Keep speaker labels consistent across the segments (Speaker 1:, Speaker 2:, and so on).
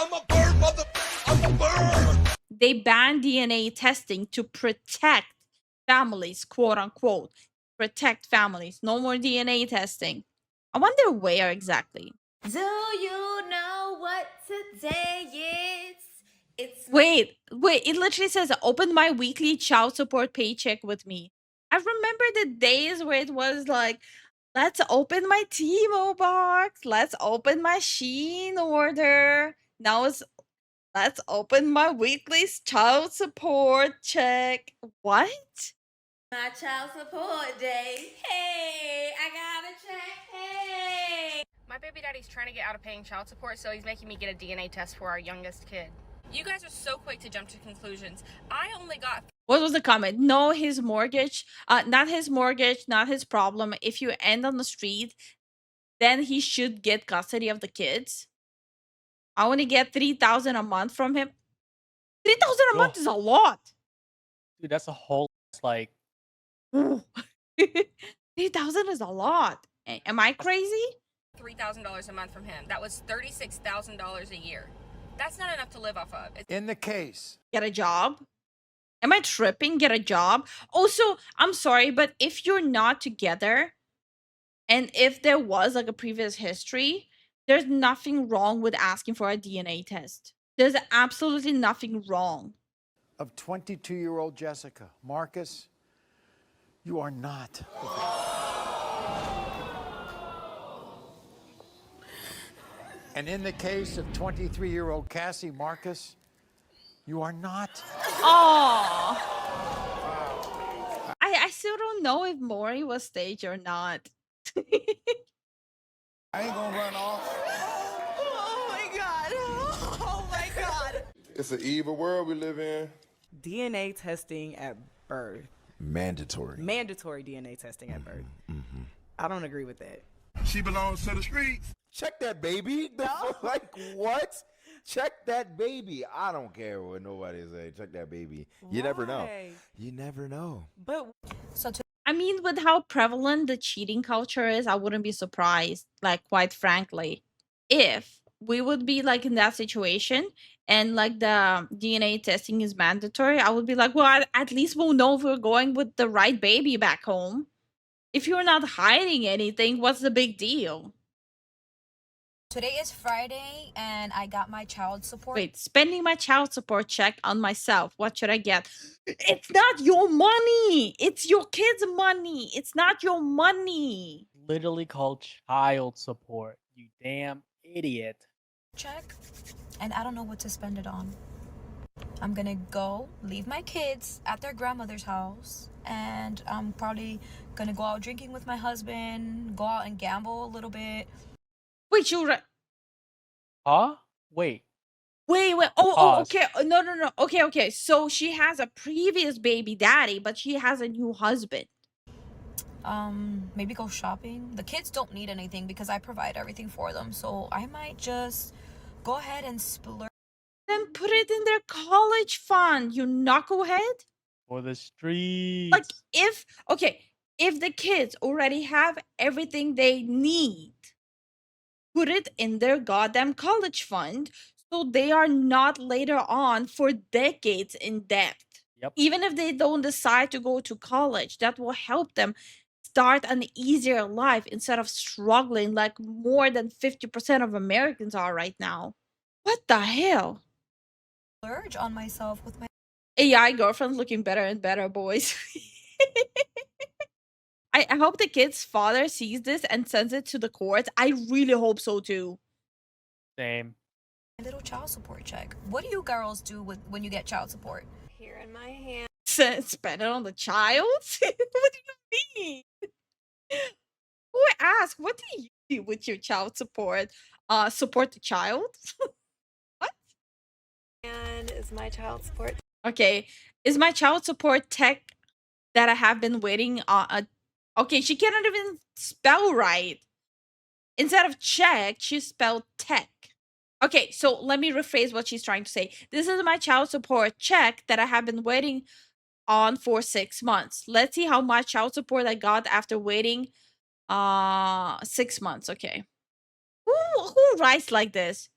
Speaker 1: I'm a bird, mother. I'm a bird.
Speaker 2: They banned DNA testing to protect families, quote unquote. Protect families. No more DNA testing. I wonder where exactly.
Speaker 3: Do you know what today is? It's
Speaker 2: Wait, it literally says open my weekly child support paycheck with me. I remember the days where it was like, let's open my Timo box, let's open my Shein order. Now it's let's open my weekly child support check. What?
Speaker 3: my child support day. Hey, I got a check. Hey.
Speaker 4: My baby daddy's trying to get out of paying child support, so he's making me get a DNA test for our youngest kid. You guys are so quick to jump to conclusions. I only got...
Speaker 2: What was the comment? No, his mortgage, not his mortgage, not his problem. If you end on the street, then he should get custody of the kids. I want to get $3,000 a month from him. $3,000 a month is a lot.
Speaker 5: Dude, that's a whole like
Speaker 2: $3,000 is a lot. Am I crazy?
Speaker 4: $3,000 a month from him. That was $36,000 a year. That's not enough to live off of.
Speaker 1: In the case.
Speaker 2: Get a job. Am I tripping? Get a job. Also, I'm sorry, but if you're not together and if there was like a previous history, there's nothing wrong with asking for a DNA test. There's absolutely nothing wrong.
Speaker 1: Of 22-year-old Jessica. Marcus, you are not. And in the case of 23-year-old Cassie Marcus, you are not.
Speaker 2: Aww. I still don't know if Maury was staged or not.
Speaker 1: I ain't gonna run off.
Speaker 3: Oh my god. Oh my god.
Speaker 6: It's an evil world we live in.
Speaker 7: DNA testing at birth.
Speaker 6: Mandatory.
Speaker 7: Mandatory DNA testing at birth. I don't agree with that.
Speaker 6: She belongs to the streets.
Speaker 8: Check that baby. Like what? Check that baby. I don't care what nobody say. Check that baby. You never know.
Speaker 7: Why?
Speaker 8: You never know.
Speaker 7: But
Speaker 2: I mean, with how prevalent the cheating culture is, I wouldn't be surprised, like, quite frankly, if we would be like in that situation and like the DNA testing is mandatory. I would be like, well, at least we'll know if we're going with the right baby back home. If you're not hiding anything, what's the big deal?
Speaker 9: Today is Friday and I got my child support.
Speaker 2: Wait, spending my child support check on myself. What should I get? It's not your money. It's your kids' money. It's not your money.
Speaker 5: literally called child support. You damn idiot.
Speaker 9: Check. And I don't know what to spend it on. I'm gonna go leave my kids at their grandmother's house. And I'm probably gonna go out drinking with my husband. Go out and gamble a little bit.
Speaker 2: Wait, you
Speaker 5: Huh? Wait.
Speaker 2: Wait.
Speaker 5: Pause.
Speaker 2: Okay. No. Okay. So she has a previous baby daddy, but she has a new husband.
Speaker 9: Maybe go shopping. The kids don't need anything because I provide everything for them. So I might just go ahead and splurge.
Speaker 2: Then put it in their college fund, you knucklehead.
Speaker 5: For the streets.
Speaker 2: Like, if the kids already have everything they need, put it in their goddamn college fund so they are not later on for decades in debt.
Speaker 5: Yep.
Speaker 2: Even if they don't decide to go to college, that will help them start an easier life instead of struggling like more than 50% of Americans are right now. What the hell?
Speaker 9: Splurge on myself with my
Speaker 2: AI girlfriend's looking better and better, boys. I hope the kid's father sees this and sends it to the courts. I really hope so too.
Speaker 5: Same.
Speaker 9: little child support check. What do you girls do when you get child support?
Speaker 3: Here in my hand.
Speaker 2: Spend it on the child? What do you mean? Who asked? What do you do with your child support? Support the child? What?
Speaker 3: And is my child support.
Speaker 2: Okay, is my child support tech that I have been waiting on? Okay, she cannot even spell right. Instead of check, she spelled tech. Okay, so let me rephrase what she's trying to say. This is my child support check that I have been waiting on for 6 months. Let's see how much child support I got after waiting 6 months. Okay. Who writes like this?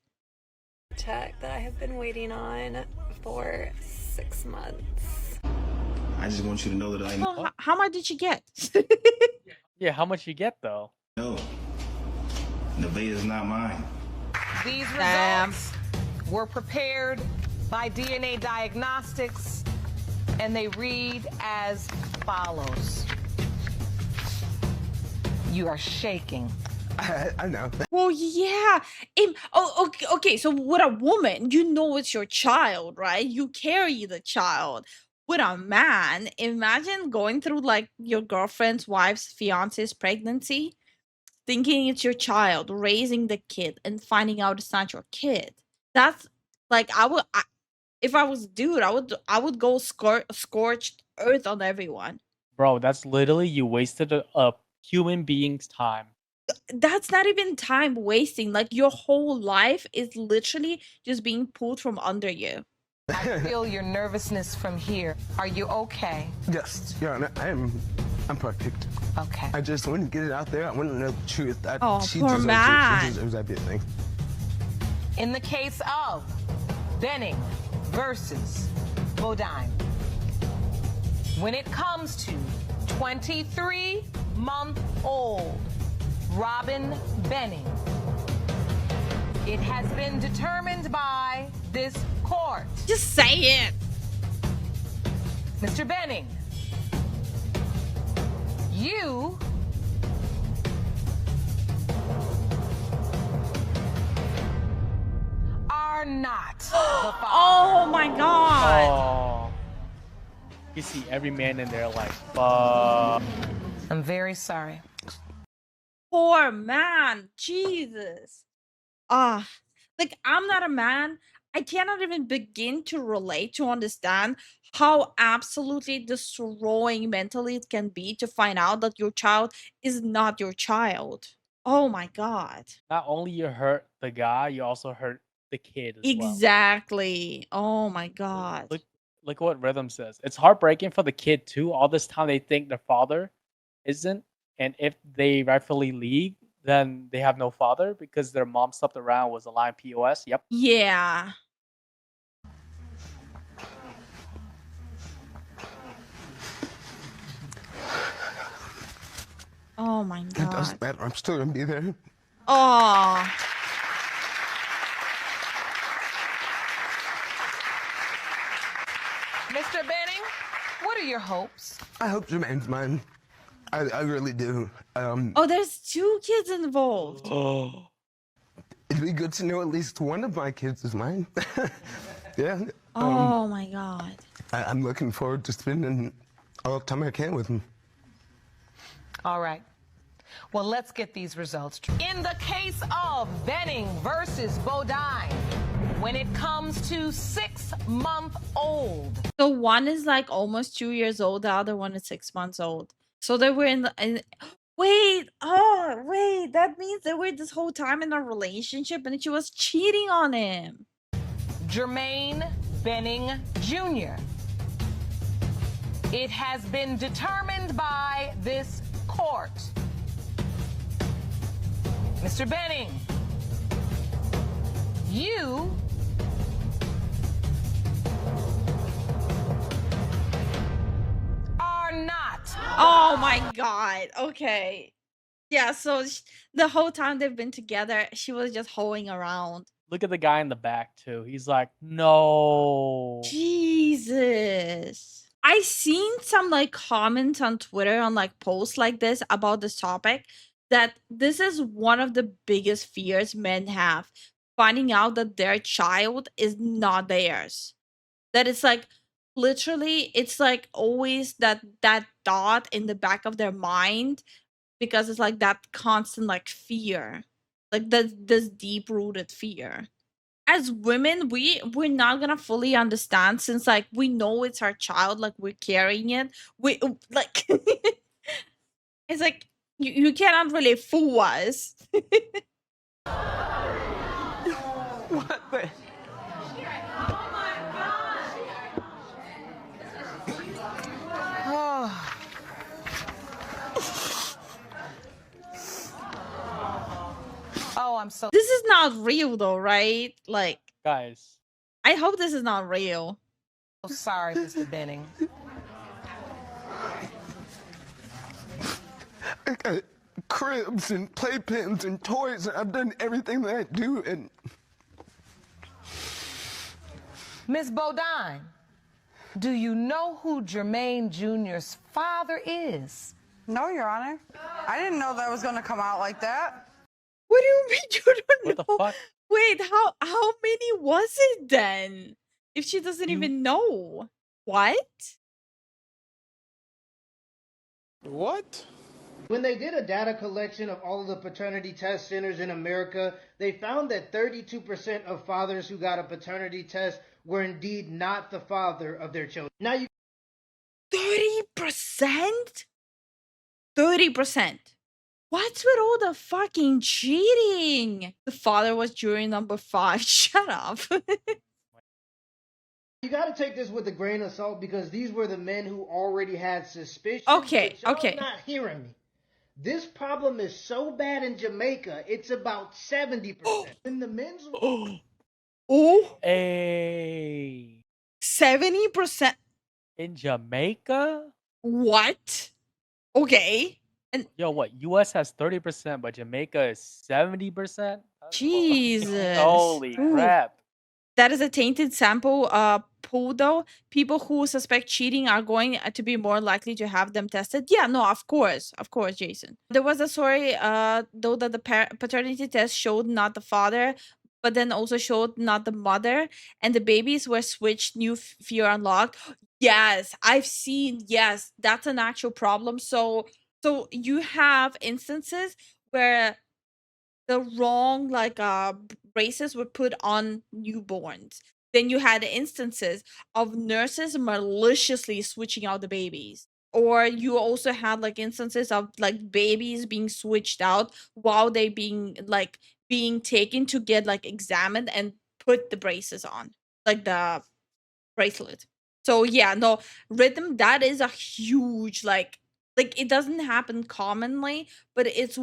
Speaker 9: check that I have been waiting on for 6 months.
Speaker 10: I just want you to know that I
Speaker 2: Well, how much did she get?
Speaker 5: Yeah, how much you get though?
Speaker 10: know Nevaeh's not mine.
Speaker 11: These results were prepared by DNA Diagnostics, and they read as follows. You are shaking.
Speaker 12: I know.
Speaker 2: Well, yeah. Okay. So with a woman, you know it's your child, right? You carry the child. With a man, imagine going through like your girlfriend's wife's fiance's pregnancy, thinking it's your child, raising the kid, and finding out it's not your kid. That's like if I was a dude, I would go scorched earth on everyone.
Speaker 5: Bro, that's literally you wasted a human being's time.
Speaker 2: That's not even time wasting. Like your whole life is literally just being pulled from under you.
Speaker 11: I feel your nervousness from here. Are you okay?
Speaker 12: Yes, Your Honor, I'm perfect.
Speaker 11: Okay.
Speaker 12: I just want to get it out there. I want to know the truth.
Speaker 2: Oh,
Speaker 12: She
Speaker 2: poor
Speaker 12: deserves it.
Speaker 2: man.
Speaker 12: She deserves that big thing.
Speaker 11: In the case of Benning versus Bodine, when it comes to 23-month-old Robin Benning, it has been determined by this court.
Speaker 2: Just say it.
Speaker 11: Mr. Benning, you are not the father.
Speaker 2: Oh my god.
Speaker 5: Oh. You see every man in there like, fuck.
Speaker 11: I'm very sorry.
Speaker 2: Poor man. Jesus. Like I'm not a man. I cannot even begin to relate to understand how absolutely destroying mentally it can be to find out that your child is not your child. Oh my god.
Speaker 5: Not only you hurt the guy, you also hurt the kid as well.
Speaker 2: Exactly. Oh my god.
Speaker 5: Look what Rhythm says. It's heartbreaking for the kid too. All this time they think their father isn't, and if they rightfully leave, then they have no father because their mom slept around, was a lying POS. Yep.
Speaker 2: Yeah. Oh my
Speaker 12: It
Speaker 2: god.
Speaker 12: doesn't matter. I'm still going to be there.
Speaker 2: Oh.
Speaker 11: Mr. Benning, what are your hopes?
Speaker 12: I hope Jermaine's mine. I really do.
Speaker 2: Oh, there's 2 kids involved.
Speaker 5: Oh.
Speaker 12: It'd be good to know at least one of my kids is mine. Yeah.
Speaker 2: Oh my god.
Speaker 12: I'm looking forward to spending all the time I can with him.
Speaker 11: All right. Well, let's get these results. In the case of Benning versus Bodine, when it comes to 6-month-old.
Speaker 2: So one is like almost 2 years old, the other one is 6 months old. So they were wait, that means they were this whole time in a relationship and she was cheating on him.
Speaker 11: Jermaine Benning Jr. It has been determined by this court. Mr. Benning, you are not.
Speaker 2: Oh my god. Okay. Yeah, so the whole time they've been together, she was just hoeing around.
Speaker 5: Look at the guy in the back too. He's like, no.
Speaker 2: Jesus. I seen some like comments on Twitter on like posts like this about this topic, that this is one of the biggest fears men have, finding out that their child is not theirs. That it's like literally it's like always that thought in the back of their mind, because it's like that constant like fear, like this deep rooted fear. As women, we're not gonna fully understand, since like we know it's our child, like we're carrying it, we like it's like you cannot really fool us.
Speaker 11: What the? Oh, I'm so.
Speaker 2: This is not real though, right? Like
Speaker 5: Guys.
Speaker 2: I hope this is not real.
Speaker 11: Oh, sorry, Mr. Benning.
Speaker 12: I got cribs and playpens and toys. I've done everything that I do, and
Speaker 11: Miss Bodine, do you know who Jermaine Jr.'s father is?
Speaker 13: No, Your Honor. I didn't know that was going to come out like that.
Speaker 2: What do you mean you don't
Speaker 5: What
Speaker 2: know?
Speaker 5: the fuck?
Speaker 2: Wait, how many was it then? If she doesn't even know. What?
Speaker 6: What?
Speaker 14: When they did a data collection of all of the paternity test centers in America, they found that 32% of fathers who got a paternity test were indeed not the father of their children. Now you
Speaker 2: 30%? 30%. What's with all the fucking cheating? The father was jury number 5. Shut up.
Speaker 14: You got to take this with a grain of salt because these were the men who already had suspicion.
Speaker 2: Okay,
Speaker 14: but y'all
Speaker 2: okay.
Speaker 14: not hearing me. This problem is so bad in Jamaica, it's about 70%. In the men's...
Speaker 2: Oh,
Speaker 5: Hey.
Speaker 2: 70%.
Speaker 5: In Jamaica?
Speaker 2: What? Okay. And
Speaker 5: Yo, what? US has 30%, but Jamaica is 70%?
Speaker 2: Jesus.
Speaker 5: Holy
Speaker 2: Ooh.
Speaker 5: crap.
Speaker 2: That is a tainted sample pool, though. People who suspect cheating are going to be more likely to have them tested. Yeah, no, of course, Jason. There was a story, though, that the paternity test showed not the father, but then also showed not the mother, and the babies were switched, new fear unlocked. Yes, I've seen. Yes, that's an actual problem. So you have instances where the wrong braces were put on newborns. Then you had instances of nurses maliciously switching out the babies. Or you also had like instances of like babies being switched out while they being taken to get like examined and put the braces on, like the bracelet. So yeah, no, rhythm, that is a huge like it doesn't happen commonly, but it's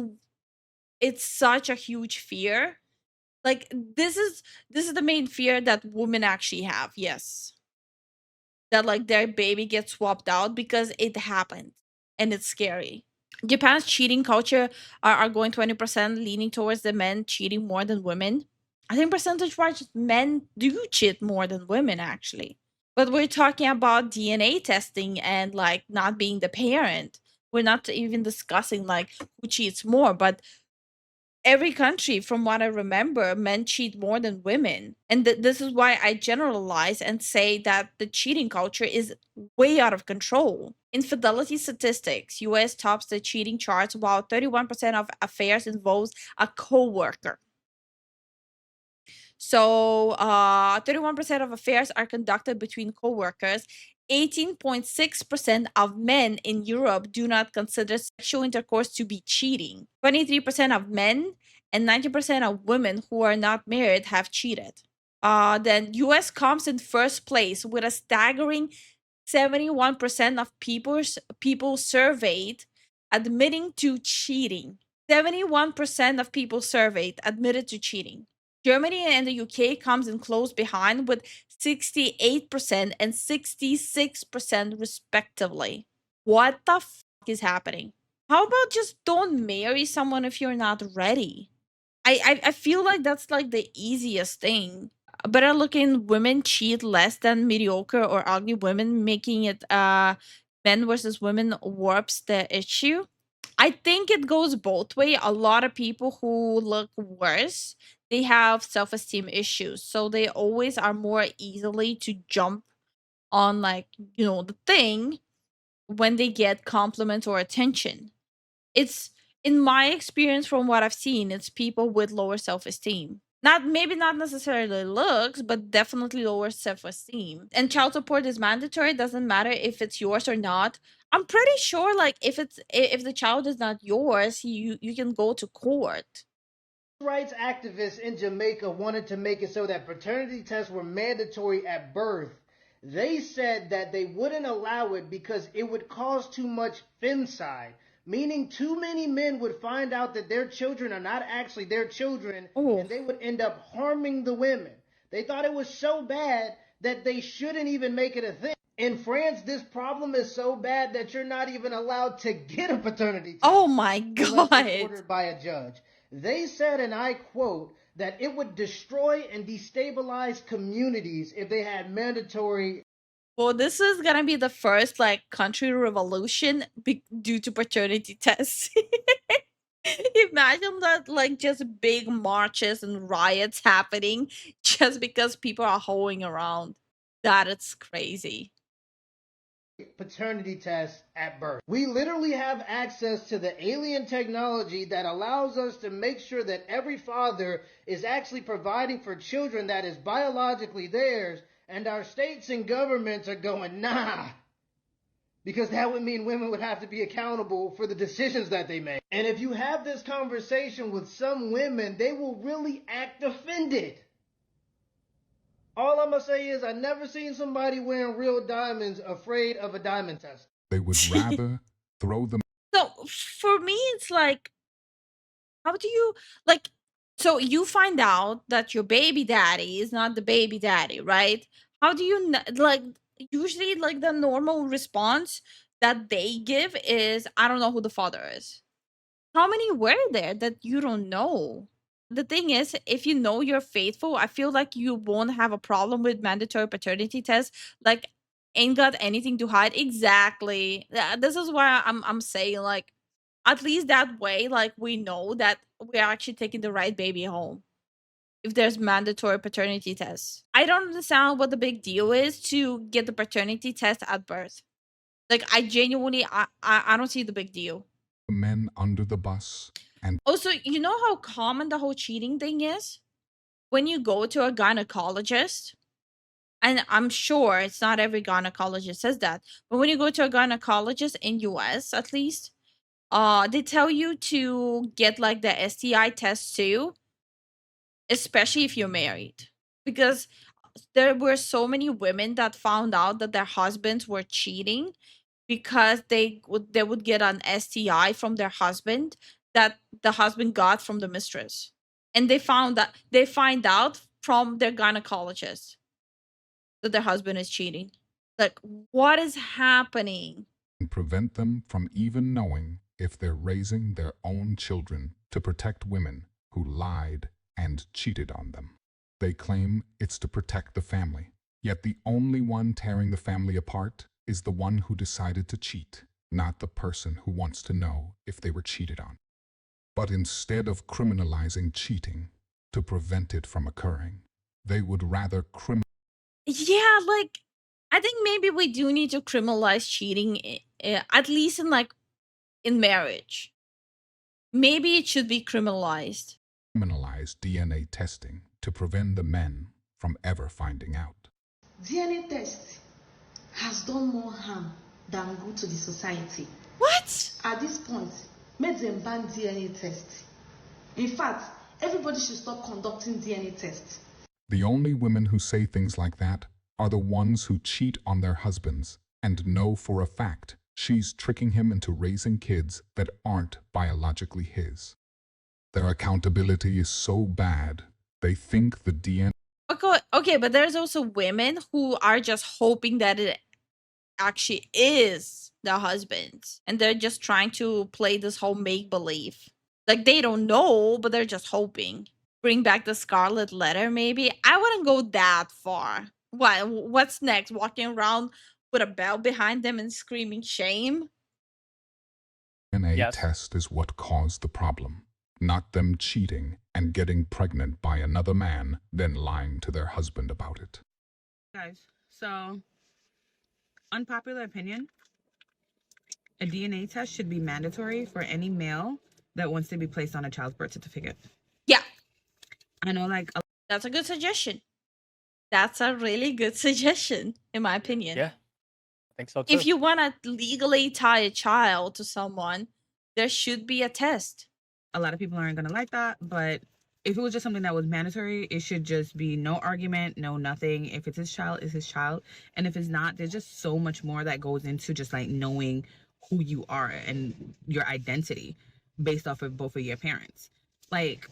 Speaker 2: such a huge fear. Like this is the main fear that women actually have. Yes. That like their baby gets swapped out because it happened and it's scary. Japan's cheating culture are going 20% leaning towards the men cheating more than women. I think percentage wise men do cheat more than women actually. But we're talking about DNA testing and like not being the parent. We're not even discussing like who cheats more, but every country, from what I remember, men cheat more than women. And this is why I generalize and say that the cheating culture is way out of control. Infidelity statistics, US tops the cheating charts while 31% of affairs involves a coworker. So 31% of affairs are conducted between coworkers. 18.6% of men in Europe do not consider sexual intercourse to be cheating. 23% of men and 90% of women who are not married have cheated. Then US comes in first place with a staggering 71% of people surveyed admitting to cheating. 71% of people surveyed admitted to cheating. Germany and the UK comes in close behind with 68% and 66% respectively. What the fuck is happening? How about just don't marry someone if you're not ready? I feel like that's like the easiest thing. Better looking women cheat less than mediocre or ugly women, making it men versus women warps the issue. I think it goes both way. A lot of people who look worse, they have self-esteem issues. So they always are more easily to jump on like, the thing when they get compliments or attention. It's in my experience from what I've seen, it's people with lower self-esteem. Not necessarily looks, but definitely lower self-esteem. And child support is mandatory. Doesn't matter if it's yours or not. I'm pretty sure like if the child is not yours, you can go to court.
Speaker 14: Rights activists in Jamaica wanted to make it so that paternity tests were mandatory at birth. They said that they wouldn't allow it because it would cause too much femicide, meaning too many men would find out that their children are not actually their children, and they would end up harming the women. They thought it was so bad that they shouldn't even make it a thing. In France, this problem is so bad that you're not even allowed to get a paternity test.
Speaker 2: Oh my
Speaker 14: Unless
Speaker 2: God.
Speaker 14: it's ordered by a judge. They said, and I quote, that it would destroy and destabilize communities if they had mandatory.
Speaker 2: Well, this is gonna be the first like country revolution due to paternity tests. Imagine that, like, just big marches and riots happening just because people are hoeing around. That is crazy.
Speaker 14: Paternity test at birth. We literally have access to the alien technology that allows us to make sure that every father is actually providing for children that is biologically theirs, and our states and governments are going, nah, because that would mean women would have to be accountable for the decisions that they make. And if you have this conversation with some women, they will really act offended. All I'm going to say is I never seen somebody wearing real diamonds afraid of a diamond test.
Speaker 15: They would rather throw them.
Speaker 2: So for me, it's like, how do you, like, so you find out that your baby daddy is not the baby daddy, right? How do you, like, usually, like, the normal response that they give is, I don't know who the father is. How many were there that you don't know? The thing is, if you know you're faithful, I feel like you won't have a problem with mandatory paternity tests. Like, ain't got anything to hide. Exactly. This is why I'm saying, like, at least that way, like, we know that we're actually taking the right baby home. If there's mandatory paternity tests, I don't understand what the big deal is to get the paternity test at birth. Like, I genuinely, I don't see the big deal.
Speaker 15: Men under the bus. And
Speaker 2: also, you know how common the whole cheating thing is? When you go to a gynecologist, and I'm sure it's not every gynecologist says that, but when you go to a gynecologist in US at least, they tell you to get like the STI test too, especially if you're married. Because there were so many women that found out that their husbands were cheating because they would get an STI from their husband that the husband got from the mistress. And they find out from their gynecologist that their husband is cheating. Like, what is happening?
Speaker 15: Prevent them from even knowing if they're raising their own children to protect women who lied and cheated on them. They claim it's to protect the family, yet the only one tearing the family apart is the one who decided to cheat, not the person who wants to know if they were cheated on. But instead of criminalizing cheating to prevent it from occurring, they would rather
Speaker 2: Yeah, like, I think maybe we do need to criminalize cheating, at least in marriage. Maybe it should be criminalized.
Speaker 15: criminalize DNA testing to prevent the men from ever finding out.
Speaker 16: DNA test has done more harm than good to the society.
Speaker 2: What?
Speaker 16: At this point, make them ban DNA test. In fact, everybody should stop conducting DNA tests.
Speaker 15: The only women who say things like that are the ones who cheat on their husbands and know for a fact she's tricking him into raising kids that aren't biologically his. Their accountability is so bad, they think the DNA...
Speaker 2: Okay, but there's also women who are just hoping that it actually is the husband's, and they're just trying to play this whole make-believe. Like, they don't know, but they're just hoping. Bring back the Scarlet Letter, maybe? I wouldn't go that far. What's next? Walking around with a bell behind them and screaming shame?
Speaker 15: DNA test is what caused the problem, not them cheating and getting pregnant by another man, then lying to their husband about it.
Speaker 13: Guys, so unpopular opinion, a DNA test should be mandatory for any male that wants to be placed on a child's birth certificate.
Speaker 2: Yeah.
Speaker 13: I know, like...
Speaker 2: That's a good suggestion. That's a really good suggestion, in my opinion.
Speaker 5: Yeah, I think so too.
Speaker 2: If you want to legally tie a child to someone, there should be a test.
Speaker 13: A lot of people aren't going to like that, but if it was just something that was mandatory, it should just be no argument, no nothing. If it's his child, it's his child. And if it's not, there's just so much more that goes into just like knowing who you are and your identity based off of both of your parents. Like,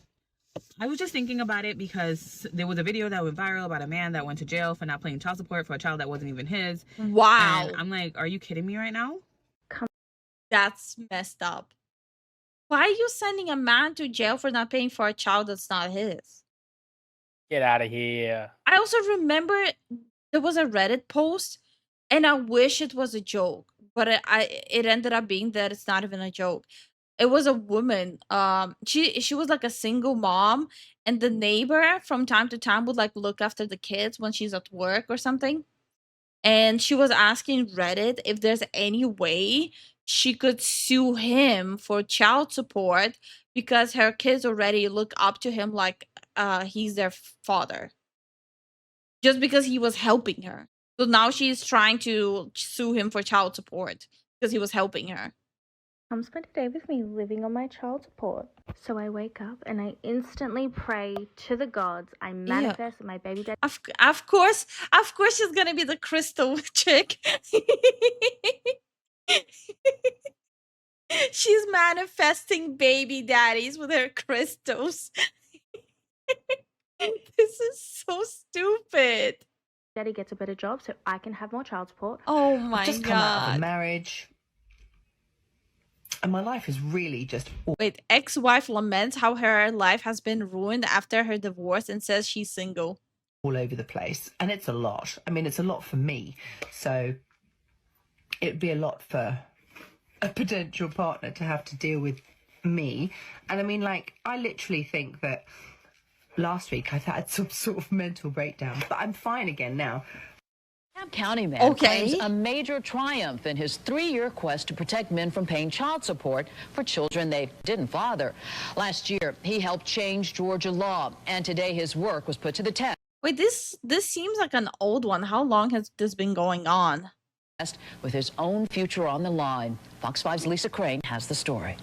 Speaker 13: I was just thinking about it because there was a video that went viral about a man that went to jail for not paying child support for a child that wasn't even his.
Speaker 2: Wow.
Speaker 13: And I'm like, are you kidding me right now?
Speaker 2: That's messed up. Why are you sending a man to jail for not paying for a child that's not his?
Speaker 5: Get out of here.
Speaker 2: I also remember there was a Reddit post, and I wish it was a joke, but it ended up being that it's not even a joke. It was a woman. She was like a single mom, and the neighbor from time to time would like look after the kids when she's at work or something. And she was asking Reddit if there's any way she could sue him for child support because her kids already look up to him like he's their father. Just because he was helping her. So now she's trying to sue him for child support because he was helping her.
Speaker 17: Come spend a day with me living on my child support. So I wake up and I instantly pray to the gods. I manifest that my baby daddy.
Speaker 2: Of course she's gonna be the crystal chick. She's manifesting baby daddies with her crystals. This is so stupid.
Speaker 17: Daddy gets a better job so I can have more child support.
Speaker 2: Oh my
Speaker 18: Just come out of a
Speaker 2: god.
Speaker 18: marriage, and my life is really just
Speaker 2: Wait, ex-wife laments how her life has been ruined after her divorce and says she's single.
Speaker 18: all over the place, and it's a lot. I mean, it's a lot for me, so it'd be a lot for a potential partner to have to deal with me. And I mean, like, I literally think that last week I've had some sort of mental breakdown, but I'm fine again now.
Speaker 19: County man claims a major triumph in his 3-year quest to protect men from paying child support for children they didn't father. Last year, he helped change Georgia law, and today his work was put to the test.
Speaker 2: Wait, this seems like an old one. How long has this been going on?
Speaker 19: With his own future on the line. Fox 5's Lisa Crane has the story.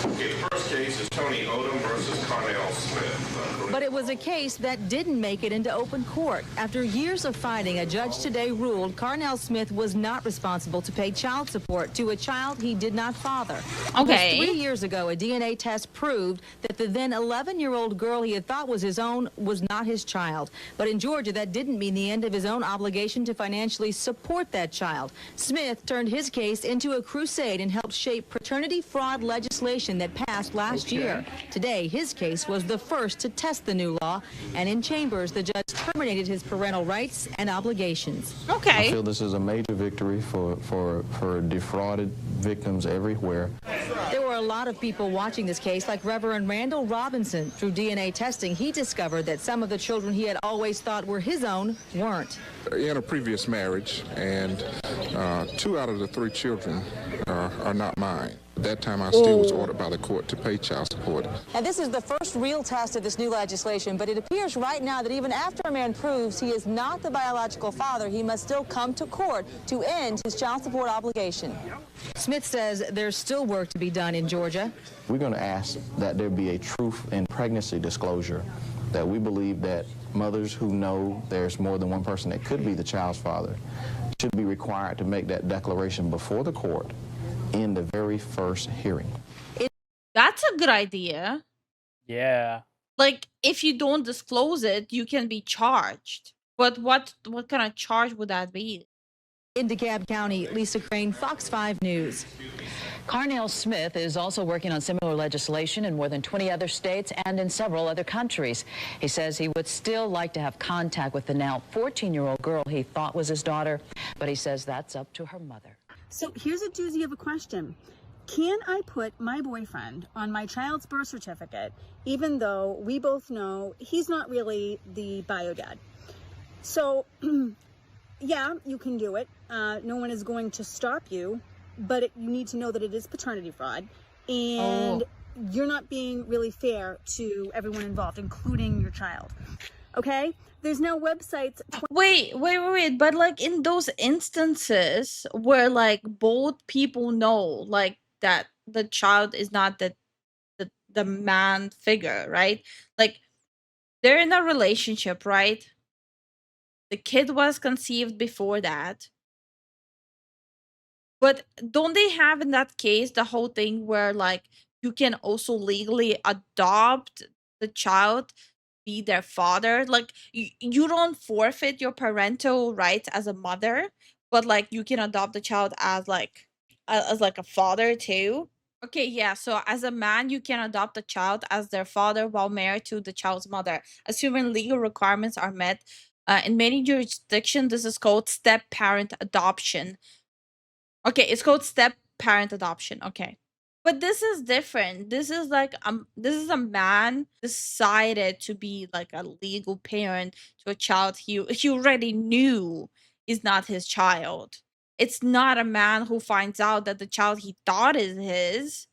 Speaker 20: The first case is Tony Odom versus Carnell Smith.
Speaker 21: But it was a case that didn't make it into open court. After years of fighting, a judge today ruled Carnell Smith was not responsible to pay child support to a child he did not father.
Speaker 2: Okay.
Speaker 21: Because 3 years ago, a DNA test proved that the then 11-year-old girl he had thought was his own was not his child. But in Georgia, that didn't mean the end of his own obligation to financially support that child. Smith turned his case into a crusade and helped shape paternity fraud legislation that passed last year. Today, his case was the first to test the new law, and in chambers, the judge terminated his parental rights and obligations.
Speaker 2: Okay.
Speaker 22: I feel this is a major victory for defrauded victims everywhere.
Speaker 21: There were a lot of people watching this case, like Reverend Randall Robinson. Through DNA testing, he discovered that some of the children he had always thought were his own weren't.
Speaker 23: In a previous marriage, and 2 out of the 3 children are not mine. At that time, I still was ordered by the court to pay child support.
Speaker 21: And this is the first real test of this new legislation, but it appears right now that even after a man proves he is not the biological father, he must still come to court to end his child support obligation. Smith says there's still work to be done in Georgia.
Speaker 22: We're going to ask that there be a truth in pregnancy disclosure, that we believe that mothers who know there's more than one person that could be the child's father should be required to make that declaration before the court in the very first hearing.
Speaker 2: That's a good idea.
Speaker 5: Yeah.
Speaker 2: Like, if you don't disclose it, you can be charged. But what kind of charge would that be?
Speaker 21: In DeKalb County, Lisa Crane, Fox 5 News.
Speaker 19: Carnell Smith is also working on similar legislation in more than 20 other states and in several other countries. He says he would still like to have contact with the now 14-year-old girl he thought was his daughter, but he says that's up to her mother.
Speaker 24: So here's a doozy of a question. Can I put my boyfriend on my child's birth certificate, even though we both know he's not really the bio dad? So, yeah, you can do it. No one is going to stop you, but you need to know that it is paternity fraud, and you're not being really fair to everyone involved, including your child. Okay? There's no websites.
Speaker 2: Wait. But like in those instances where like both people know like that the child is not the man figure, right? Like they're in a relationship, right? The kid was conceived before that. But don't they have in that case the whole thing where like you can also legally adopt the child be their father. Like you don't forfeit your parental rights as a mother, but like you can adopt the child as like a father too. Okay, yeah. So as a man, you can adopt a child as their father while married to the child's mother, assuming legal requirements are met. In many jurisdictions, this is called step parent adoption. Okay, it's called step parent adoption. Okay. But this is different. This is like this is a man decided to be like a legal parent to a child he already knew is not his child. It's not a man who finds out that the child he thought is his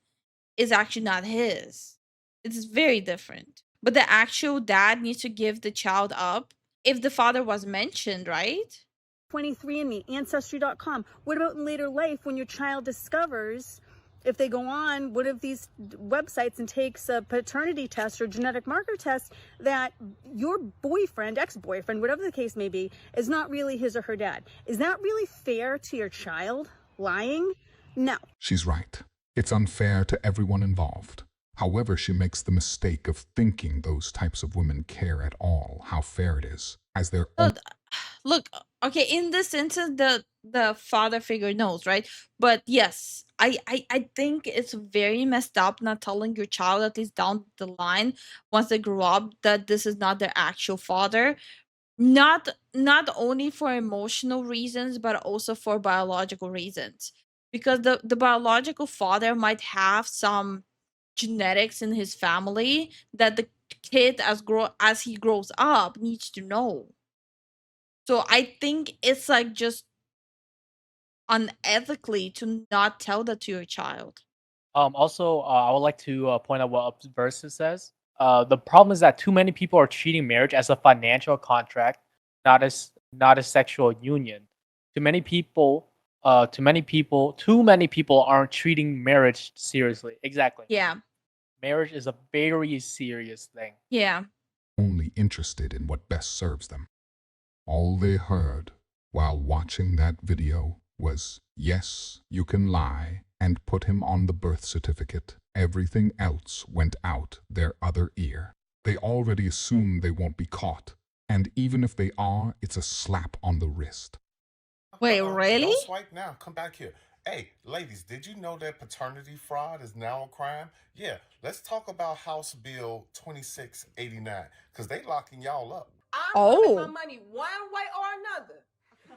Speaker 2: is actually not his. It's very different. But the actual dad needs to give the child up if the father was mentioned, right?
Speaker 24: 23andMe, Ancestry.com. What about in later life when your child discovers, if they go on one of these websites and takes a paternity test or genetic marker test, that your boyfriend, ex-boyfriend, whatever the case may be, is not really his or her dad? Is that really fair to your child? Lying? No.
Speaker 15: She's right. It's unfair to everyone involved. However, she makes the mistake of thinking those types of women care at all how fair it is, as their own.
Speaker 2: Look, okay, in this instance, the father figure knows, right? But yes, I think it's very messed up not telling your child, at least down the line, once they grow up, that this is not their actual father. Not only for emotional reasons, but also for biological reasons. Because the biological father might have some genetics in his family that the kid as he grows up needs to know. So I think it's like just unethically to not tell that to your child.
Speaker 5: Also, I would like to point out what Versus says. The problem is that too many people are treating marriage as a financial contract, not a sexual union. Too many people aren't treating marriage seriously. Exactly.
Speaker 2: Yeah.
Speaker 5: Marriage is a very serious thing.
Speaker 2: Yeah.
Speaker 15: Only interested in what best serves them. All they heard while watching that video was, "Yes, you can lie," and put him on the birth certificate. Everything else went out their other ear. They already assume they won't be caught, and even if they are, it's a slap on the wrist.
Speaker 2: Wait, really?
Speaker 20: Don't swipe now. Come back here. Hey, ladies, did you know that paternity fraud is now a crime? Yeah, let's talk about House Bill 2689, because they locking y'all up.
Speaker 11: I'm gonna make my money one way or another.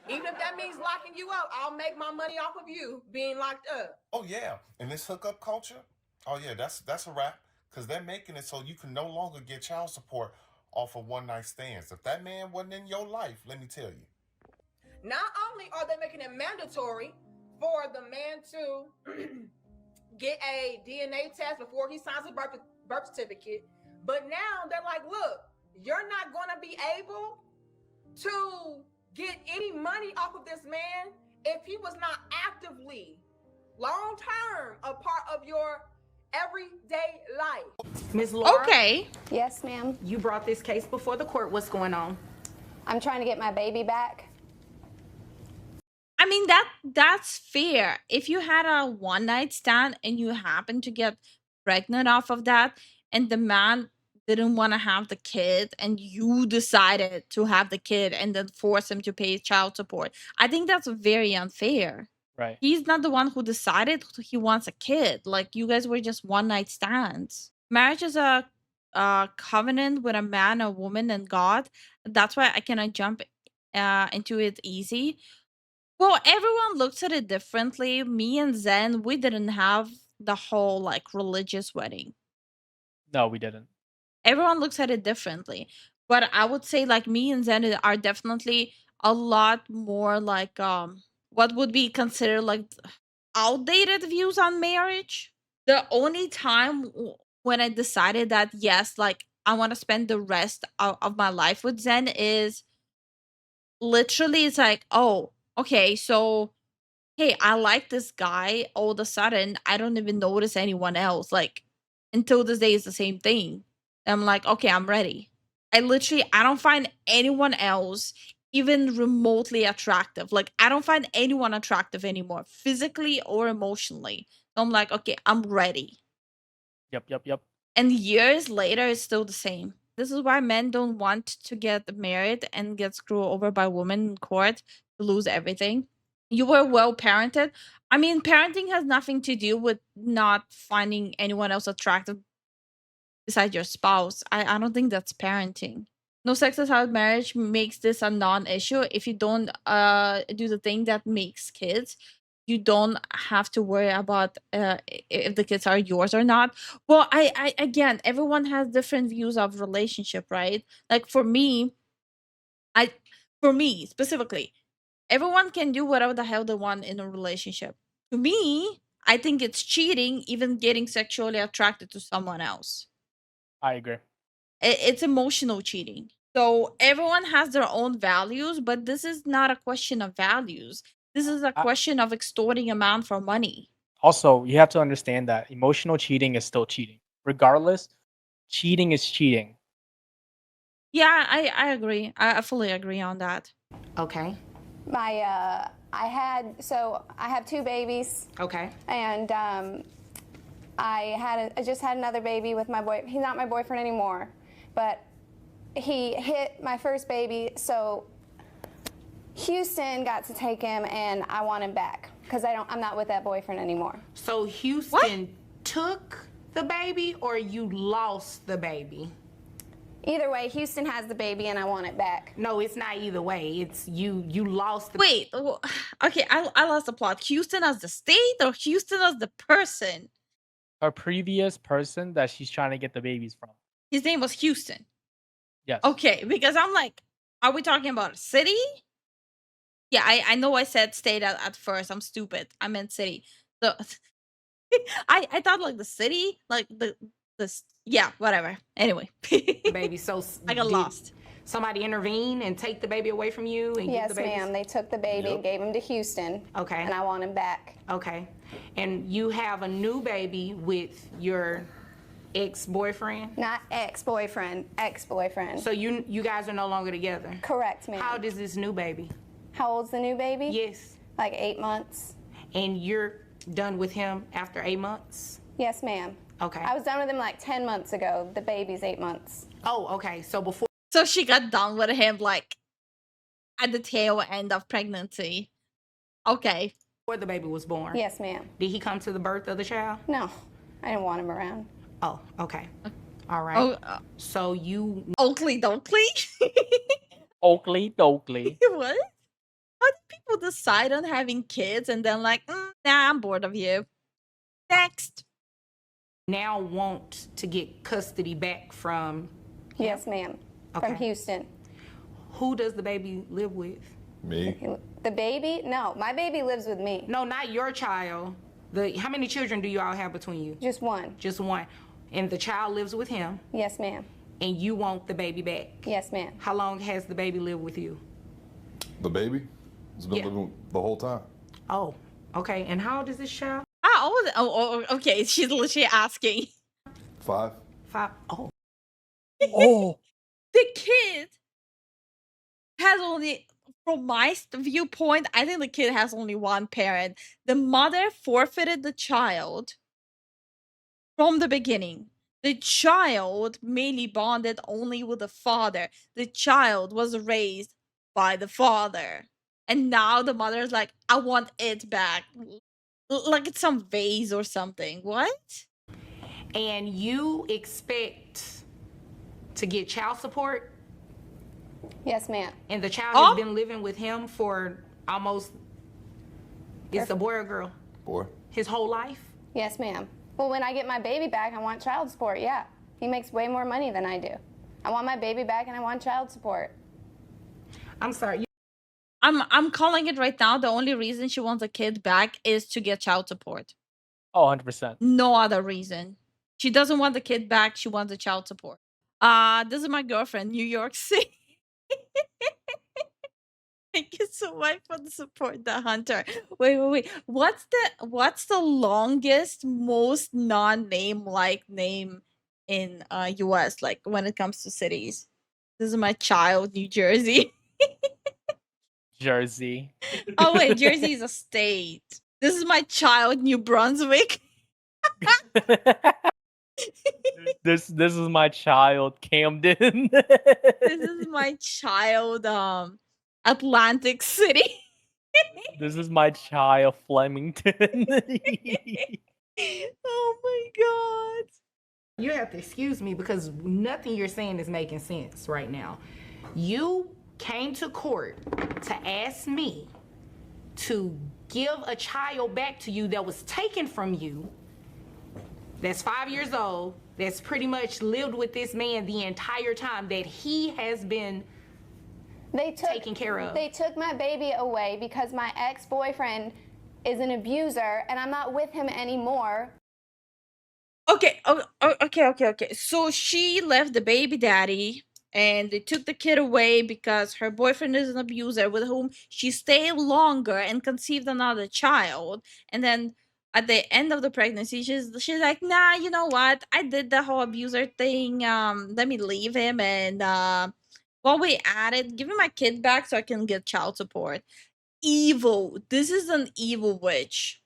Speaker 11: Even if that means locking you up, I'll make my money off of you being locked up.
Speaker 20: Oh, yeah. And this hookup culture? Oh, yeah, that's a wrap. Because they're making it so you can no longer get child support off of one-night stands. If that man wasn't in your life, let me tell you.
Speaker 11: Not only are they making it mandatory for the man to get a DNA test before he signs a birth certificate, but now they're like, look, you're not going to be able to get any money off of this man if he was not actively, long-term, a part of your everyday life.
Speaker 1: Ms. Laura?
Speaker 2: Okay.
Speaker 1: Yes, ma'am. You brought this case before the court. What's going on? I'm trying to get my baby back.
Speaker 2: I mean that's fair. If you had a one night stand and you happen to get pregnant off of that, and the man didn't want to have the kid, and you decided to have the kid and then force him to pay child support, I think that's very unfair.
Speaker 5: Right.
Speaker 2: He's not the one who decided he wants a kid. Like, you guys were just one night stands. Marriage is a covenant with a man, a woman, and God. That's why I cannot jump into it easy. Well, everyone looks at it differently. Me and Zen, we didn't have the whole like religious wedding.
Speaker 5: No, we didn't.
Speaker 2: Everyone looks at it differently. But I would say like me and Zen are definitely a lot more like what would be considered like outdated views on marriage. The only time when I decided that yes, like I want to spend the rest of my life with Zen is literally it's like, oh, okay, so hey, I like this guy. All of a sudden, I don't even notice anyone else. Like, until this day, it's the same thing. I'm like, okay, I'm ready. I don't find anyone else even remotely attractive. Like, I don't find anyone attractive anymore, physically or emotionally. So I'm like, okay, I'm ready.
Speaker 5: Yep.
Speaker 2: and years later it's still the same. This is why men don't want to get married and get screwed over by women in court to lose everything. You were well parented. I mean, parenting has nothing to do with not finding anyone else attractive besides your spouse. I don't think that's parenting. No sex outside marriage makes this a non-issue. If you don't do the thing that makes kids, you don't have to worry about if the kids are yours or not. Well, I again, everyone has different views of relationship, right? Like for me specifically, everyone can do whatever the hell they want in a relationship. To me, I think it's cheating even getting sexually attracted to someone else.
Speaker 5: I agree.
Speaker 2: It's emotional cheating. So everyone has their own values, but this is not a question of values. This is a question of extorting a man for money.
Speaker 5: Also, you have to understand that emotional cheating is still cheating. Regardless, cheating is cheating.
Speaker 2: Yeah, I agree. I fully agree on that.
Speaker 1: Okay. I have 2 babies.
Speaker 11: Okay.
Speaker 1: And I just had another baby with my boy. He's not my boyfriend anymore, but he hit my first baby, so Houston got to take him, and I want him back because I'm not with that boyfriend anymore.
Speaker 11: So Houston took the baby, or you lost the baby?
Speaker 1: Either way, Houston has the baby, and I want it back.
Speaker 11: No, it's not either way. It's you lost the
Speaker 2: Wait, okay, I lost the plot. Houston as the state or Houston as the person?
Speaker 5: Her previous person that she's trying to get the babies from.
Speaker 2: His name was Houston.
Speaker 5: Yes.
Speaker 2: Okay, because I'm like, are we talking about a city? Yeah, I know I said state at first. I'm stupid. I meant city. So I thought like the city, like yeah, whatever. Anyway.
Speaker 11: baby. So
Speaker 2: I got lost.
Speaker 11: Somebody intervene and take the baby away from you and
Speaker 1: Yes,
Speaker 11: give the baby?
Speaker 1: ma'am. They took the baby and gave him to Houston.
Speaker 11: Okay.
Speaker 1: And I want him back.
Speaker 11: Okay. And you have a new baby with your ex-boyfriend?
Speaker 1: Not ex-boyfriend, ex-boyfriend.
Speaker 11: So you guys are no longer together?
Speaker 1: Correct, ma'am.
Speaker 11: How old is this new baby?
Speaker 1: How old's the new baby?
Speaker 11: Yes.
Speaker 1: Like 8 months.
Speaker 11: And you're done with him after 8 months?
Speaker 1: Yes, ma'am.
Speaker 11: Okay.
Speaker 1: I was done with him like 10 months ago. The baby's 8 months.
Speaker 11: Oh, okay. So before.
Speaker 2: So she got done with him like at the tail end of pregnancy. Okay.
Speaker 11: Before the baby was born?
Speaker 1: Yes, ma'am.
Speaker 11: Did he come to the birth of the child?
Speaker 1: No. I didn't want him around.
Speaker 11: Oh, okay. All right.
Speaker 2: Oh,
Speaker 11: so you.
Speaker 2: Oakley Dokley?
Speaker 5: Oakley Dokley.
Speaker 2: What? How do people decide on having kids and then like, nah, I'm bored of you. Next.
Speaker 11: Now want to get custody back from.
Speaker 1: Yes, ma'am.
Speaker 11: Okay.
Speaker 1: From Houston.
Speaker 11: Who does the baby live with?
Speaker 23: Me.
Speaker 1: The baby? No, my baby lives with me.
Speaker 11: No, not your child. How many children do you all have between you?
Speaker 1: Just one.
Speaker 11: Just one. And the child lives with him?
Speaker 1: Yes, ma'am.
Speaker 11: And you want the baby back?
Speaker 1: Yes, ma'am.
Speaker 11: How long has the baby lived with you?
Speaker 23: The baby? It's been living the whole time.
Speaker 11: Oh, okay. And how old is this child?
Speaker 2: How old? Oh, okay. She's literally asking.
Speaker 23: 5.
Speaker 11: 5. Oh.
Speaker 2: Oh. The kid has only, from my viewpoint, I think the kid has only one parent. The mother forfeited the child from the beginning. The child mainly bonded only with the father. The child was raised by the father. And now the mother is like, I want it back. Like it's some vase or something. What?
Speaker 11: And you expect to get child support?
Speaker 1: Yes, ma'am.
Speaker 11: And the child has been living with him for almost, it's a boy or girl?
Speaker 23: Boy.
Speaker 11: His whole life?
Speaker 1: Yes, ma'am. Well, when I get my baby back, I want child support, yeah. He makes way more money than I do. I want my baby back and I want child support.
Speaker 11: I'm sorry.
Speaker 2: I'm calling it right now. The only reason she wants a kid back is to get child support.
Speaker 5: Oh, 100%.
Speaker 2: No other reason. She doesn't want the kid back. She wants the child support. This is my girlfriend, New York City. Thank you so much for the support, the Hunter. Wait. What's the longest, most non-name like name in US, like when it comes to cities? This is my child, New Jersey.
Speaker 5: Jersey.
Speaker 2: Oh wait, Jersey is a state. This is my child, New Brunswick.
Speaker 5: This is my child, Camden.
Speaker 2: This is my child, Atlantic City.
Speaker 5: This is my child, Flemington.
Speaker 2: Oh my god.
Speaker 3: You have to excuse me because nothing you're saying is making sense right now. You came to court to ask me to give a child back to you that was taken from you, that's 5 years old, that's pretty much lived with this man the entire time that he has been taken care of.
Speaker 1: They took my baby away because my ex-boyfriend is an abuser and I'm not with him anymore.
Speaker 2: Okay. So she left the baby daddy and they took the kid away because her boyfriend is an abuser with whom she stayed longer and conceived another child. And then at the end of the pregnancy, she's like, nah, you know what? I did the whole abuser thing. Let me leave him and while we at it, give me my kid back so I can get child support. Evil. This is an evil witch.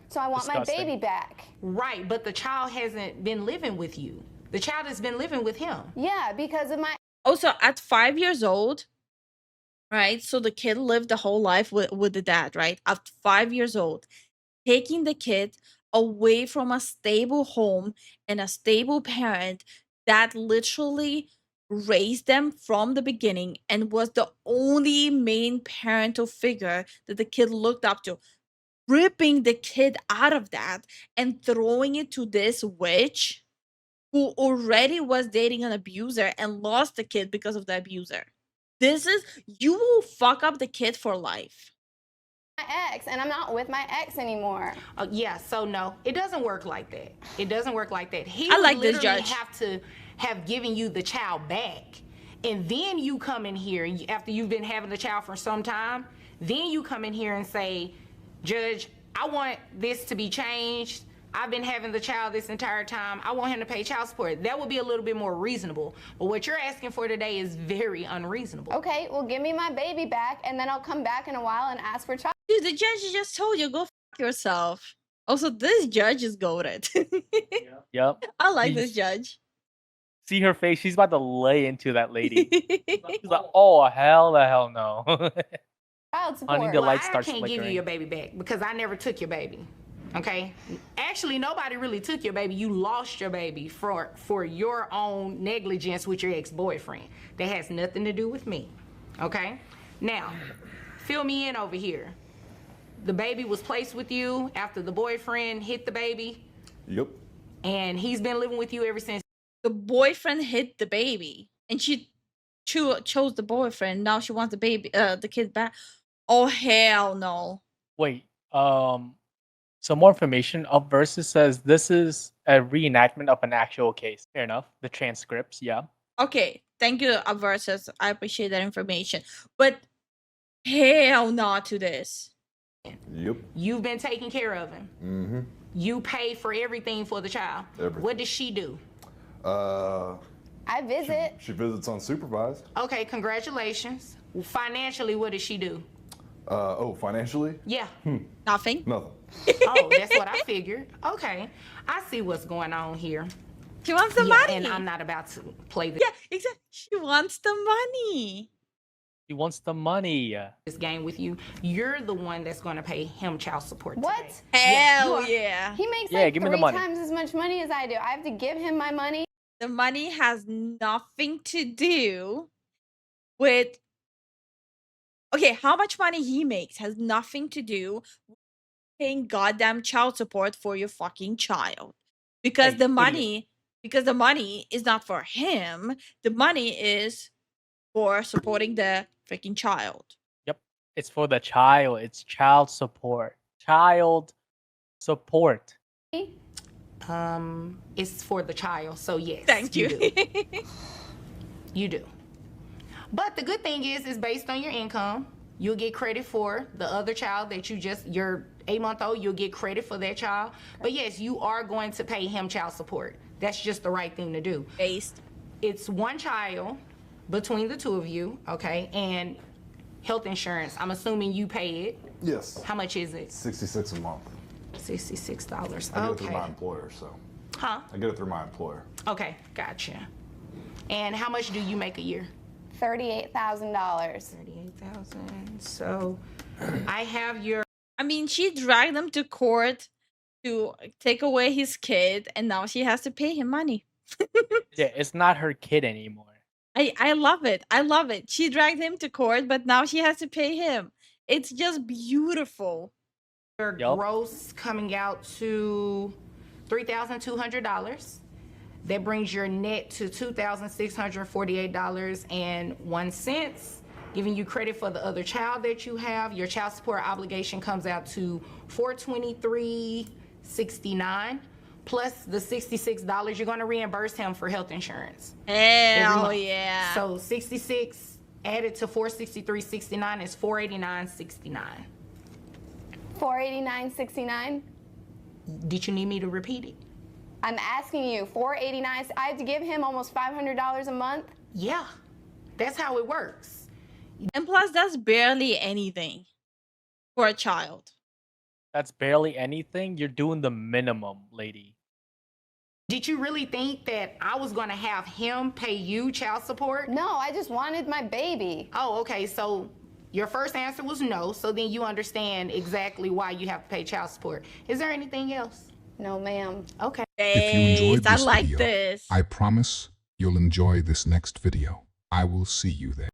Speaker 1: So I want
Speaker 3: Disgusting.
Speaker 1: my baby back.
Speaker 3: Right, but the child hasn't been living with you. The child has been living with him.
Speaker 1: Yeah, because of my...
Speaker 2: Also, at 5 years old, right? So the kid lived the whole life with the dad, right? At 5 years old, taking the kid away from a stable home and a stable parent that literally raised them from the beginning and was the only main parental figure that the kid looked up to. Ripping the kid out of that and throwing it to this witch who already was dating an abuser and lost the kid because of the abuser. You will fuck up the kid for life.
Speaker 1: My ex, and I'm not with my ex anymore.
Speaker 3: Yeah, so no, it doesn't work like that. It doesn't work like that. He
Speaker 2: I
Speaker 3: would
Speaker 2: like this
Speaker 3: literally
Speaker 2: judge.
Speaker 3: have to have given you the child back. And then you come in here, after you've been having the child for some time, then you come in here and say, Judge, I want this to be changed. I've been having the child this entire time. I want him to pay child support. That would be a little bit more reasonable. But what you're asking for today is very unreasonable.
Speaker 1: Okay, well, give me my baby back, and then I'll come back in a while and ask for child.
Speaker 2: Dude, the judge just told you, go fuck yourself. Also, this judge is goated.
Speaker 5: Yep.
Speaker 2: I like
Speaker 5: You
Speaker 2: this
Speaker 5: just
Speaker 2: judge.
Speaker 5: See her face. She's about to lay into that lady. She's like, oh, hell the hell no.
Speaker 1: Child
Speaker 5: Honey, the
Speaker 3: Well,
Speaker 5: light
Speaker 3: I
Speaker 5: starts
Speaker 3: can't give you
Speaker 5: flickering.
Speaker 3: your baby back because I never took your baby. Okay? Actually, nobody really took your baby. You lost your baby for your own negligence with your ex-boyfriend. That has nothing to do with me. Okay? Now, fill me in over here. The baby was placed with you after the boyfriend hit the baby.
Speaker 4: Yep.
Speaker 3: And he's been living with you ever since.
Speaker 2: The boyfriend hit the baby, and she chose the boyfriend. Now she wants the kid back. Oh hell no!
Speaker 5: Wait, some more information. Up versus says this is a reenactment of an actual case. Fair enough. The transcripts, yeah.
Speaker 2: Okay, thank you, Versus. I appreciate that information, but hell no to this.
Speaker 4: Yep.
Speaker 3: You've been taking care of him.
Speaker 4: Mm-hmm.
Speaker 3: You pay for everything for the child.
Speaker 4: Everything.
Speaker 3: What does she do?
Speaker 1: I visit.
Speaker 4: She visits unsupervised.
Speaker 3: Okay, congratulations. Financially, what does she do?
Speaker 4: Financially?
Speaker 3: Yeah.
Speaker 2: Nothing.
Speaker 4: Nothing.
Speaker 3: Oh, that's what I figured. Okay, I see what's going on here.
Speaker 2: She wants the money.
Speaker 3: And I'm not about to play this.
Speaker 2: Yeah, exactly. She wants the money.
Speaker 5: He wants the money.
Speaker 3: This game with you. You're the one that's going to pay him child support.
Speaker 1: What?
Speaker 2: Hell yeah.
Speaker 1: He makes
Speaker 5: Yeah,
Speaker 1: like
Speaker 5: give me the
Speaker 1: 3
Speaker 5: money.
Speaker 1: times as much money as I do. I have to give him my money.
Speaker 2: The money has nothing to do with. Okay, how much money he makes has nothing to do with paying goddamn child support for your fucking child. Because
Speaker 5: Hey,
Speaker 2: the
Speaker 5: idiot.
Speaker 2: money is not for him. The money is for supporting the freaking child.
Speaker 5: Yep. It's for the child. It's child support. Child support.
Speaker 3: It's for the child, so yes.
Speaker 2: Thank you.
Speaker 3: do. You do. But the good thing is based on your income. You'll get credit for the other child that your 8-month-old, you'll get credit for that child. But yes, you are going to pay him child support. That's just the right thing to do.
Speaker 2: Based.
Speaker 3: It's one child between the two of you, okay? And health insurance, I'm assuming you pay it.
Speaker 4: Yes.
Speaker 3: How much is it?
Speaker 4: $66 a month.
Speaker 3: $66.
Speaker 4: I go through
Speaker 3: Okay.
Speaker 4: my employer, so.
Speaker 3: Huh?
Speaker 4: I get it through my employer.
Speaker 3: Okay, gotcha. And how much do you make a year?
Speaker 1: $38,000.
Speaker 3: $38,000. So I have your.
Speaker 2: I mean, she dragged him to court to take away his kid, and now she has to pay him money.
Speaker 5: Yeah, it's not her kid anymore.
Speaker 2: I love it. I love it. She dragged him to court, but now she has to pay him. It's just beautiful.
Speaker 3: Your gross coming out to $3,200. That brings your net to $2,648.01. Giving you credit for the other child that you have. Your child support obligation comes out to $423.69. Plus the $66 you're going to reimburse him for health insurance.
Speaker 2: Hell yeah.
Speaker 3: So 66 added to 463.69 is 489.69.
Speaker 1: 489.69.
Speaker 3: Did you need me to repeat it?
Speaker 1: I'm asking you, 489. I have to give him almost $500 a month.
Speaker 3: Yeah, that's how it works.
Speaker 2: And plus, that's barely anything for a child.
Speaker 5: That's barely anything. You're doing the minimum, lady.
Speaker 3: Did you really think that I was going to have him pay you child support?
Speaker 1: No, I just wanted my baby.
Speaker 3: Oh, okay. So your first answer was no. So then you understand exactly why you have to pay child support. Is there anything else?
Speaker 1: No, ma'am.
Speaker 3: Okay.
Speaker 15: If you enjoyed
Speaker 2: I
Speaker 15: this
Speaker 2: like
Speaker 15: video,
Speaker 2: this.
Speaker 15: I promise you'll enjoy this next video. I will see you there.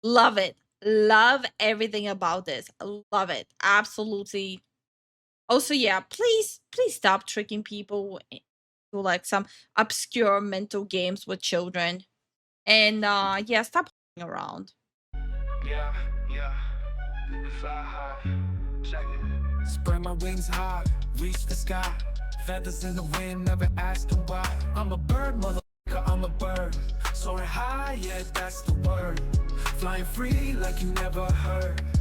Speaker 2: Love it. Love everything about this. Love it. Absolutely. Also, yeah, please stop tricking people into like some obscure mental games with children. And yeah, stop playing around.
Speaker 7: Yeah. Fly high. Check it. Spread my wings high, reach the sky. Feathers in the wind, never asking why. I'm a bird, motherfucker, I'm a bird. Soaring high, yeah, that's the word. Flying free like you never heard.